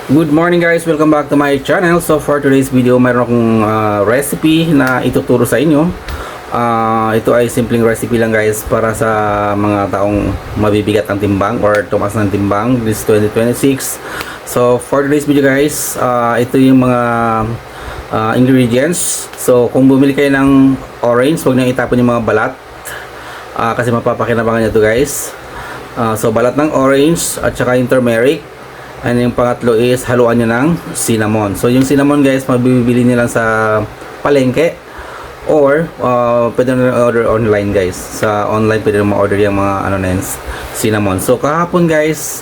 Good morning guys, welcome back to my channel. So for today's video, mayroon akong recipe na ituturo sa inyo. Ito ay simpleng recipe lang guys para sa mga taong mabibigat ang timbang or tumaas ng timbang this 2026. So for today's video guys, ito yung mga ingredients. So kung bumili kayo ng orange, huwag nyo itapon yung mga balat kasi mapapakinabangan nyo ito guys. So balat ng orange at saka yung turmeric. And yung pangatlo is haluan nyo ng cinnamon. So yung cinnamon guys, mabibili nyo lang sa palengke or pwede nyo order online guys. Sa online pwede nyo ma-order yung mga ano na yun, cinnamon. So kahapon guys,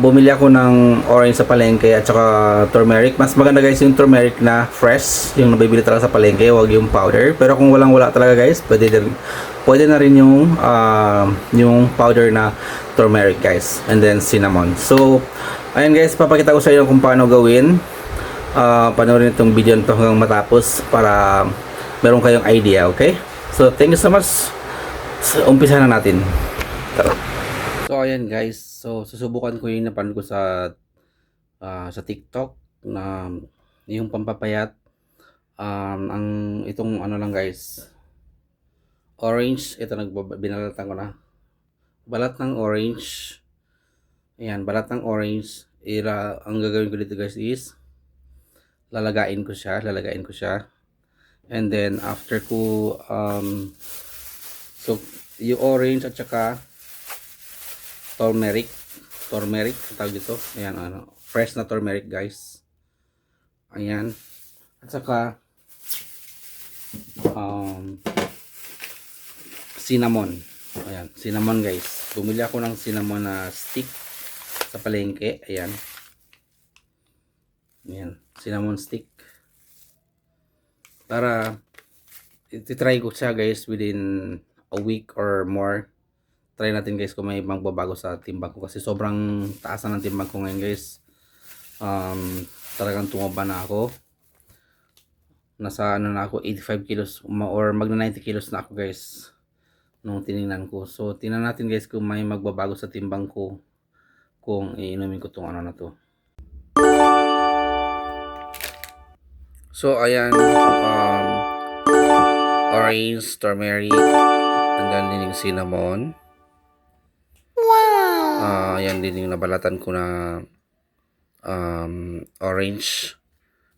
bumili ako ng orange sa palengke at saka turmeric. Mas maganda guys yung turmeric na fresh, yung nabibili talaga sa palengke, wag yung powder. Pero kung wala talaga guys, pwede na rin yung powder na turmeric guys, and then cinnamon. So ayan guys, papakita ko sa inyo kung paano gawin. Panoorin itong video nito hanggang matapos para meron kayong idea, okay? So thank you so much. So, umpisa na natin. Tara. So ayan guys, so susubukan ko yung napanood ko sa TikTok na yung pampapayat. Ang itong ano lang guys, orange, ito binalatan ko na. Balat ng orange. Ayan, balat ng orange. Ang gagawin ko dito guys is lalagain ko siya. And then after ko so yung orange at saka turmeric tawag dito. Ayan, fresh na turmeric guys. Ayan. At saka cinnamon. Ayan, cinnamon guys. Bumili ako ng cinnamon na stick sa palengke. Ayan. Ayan, cinnamon stick. Para ititry ko siya guys within a week or more. Try natin guys kung may magbabago sa timbang ko kasi sobrang taas na ng timbang ko ngayon guys. Talagang tumaba na ako. Nasa ano na ako, 85 kilos or magna 90 kilos na ako guys nung tiningnan ko. So tingnan natin guys kung may magbabago sa timbang ko kung iinumin ko tong ano na to. So ayan, orange, turmeric, and then din yung cinnamon. Wow! Ayan din yung nabalatan ko na orange.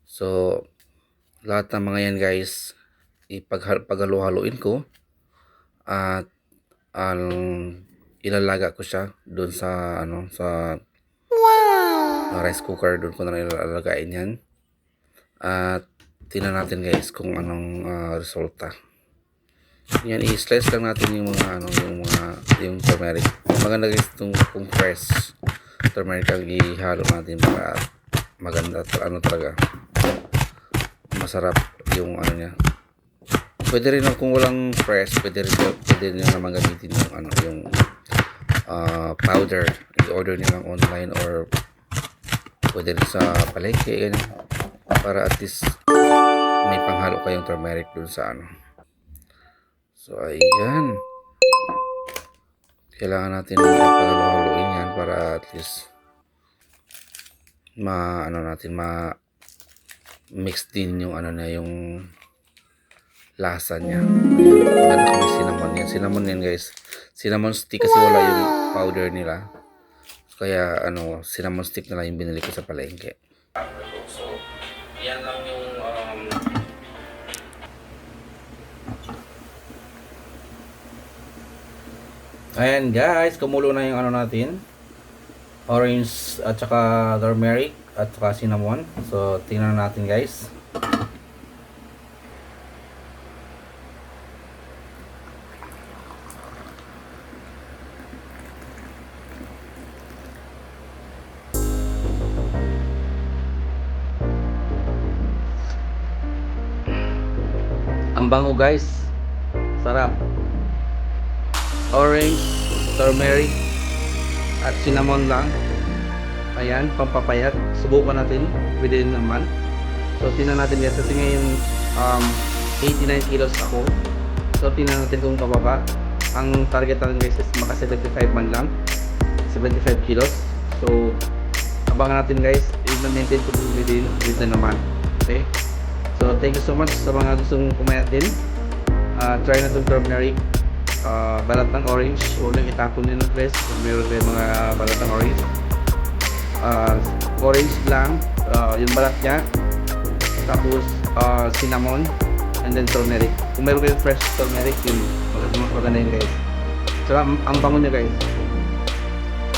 So lahat ng mga yan guys, ipaghalu-haluin ko at ilalaga ko siya doon sa rice cooker. Doon ko na ilalagain yan at tingnan natin guys kung anong resulta. Yan, i-slice lang natin yung mga yung turmeric. Maganda guys kung fresh turmeric ang ihalo natin para maganda talaga, masarap yung niya. Pwede rin kung walang fresh, pwede rin naman gamitin yung powder. I-order niyo lang online or pwede rin sa palengke ganyan, para at least may panghalo kayong turmeric dun sa So ayan, kailangan natin pag-haluin yan para at least mix din yung yung lasa niya. Wala kami cinnamon yan guys. Cinnamon stick kasi wala yung powder nila. Kaya cinnamon stick na lang yung binili ko sa palengke. So, yan lang yung ayan guys, kumulo na yung natin. Orange at saka turmeric at saka cinnamon. So, tingnan natin guys. Ang bango guys, sarap. Orange, turmeric at cinnamon lang. Ayan, pampapayat. Subukan natin within a month. So tingnan natin guys, kasi ngayon 89 kilos ako. So tingnan natin kung pababa. Ang target natin guys is maka 75 man lang, 75 kilos. So abangan natin guys na-maintain ko dito naman. Okay? So, thank you so much sa mga gustong kumayat din. Try na itong turmeric. Balat ng orange. Huwag lang itapon din ng press kung meron kayo mga balat ng orange. Orange lang. Yung balat niya. Tapos, cinnamon. And then turmeric. Kung meron kayo fresh turmeric, yun. Maganda yun guys. So, ang bango niya guys.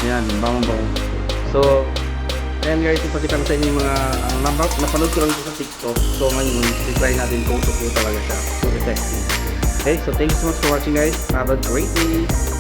Yan, bango-bango. So, ayan guys, ipakita ko sa inyo yung mga napanood ko lang ito sa TikTok. So ngayon, try natin kung ito po talaga siya. So effective. Okay, so thank you so much for watching guys. Have a great day.